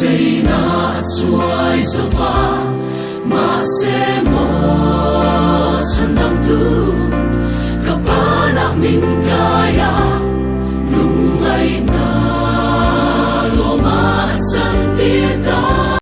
say na at suai safa ma se mo sandam tu kapana min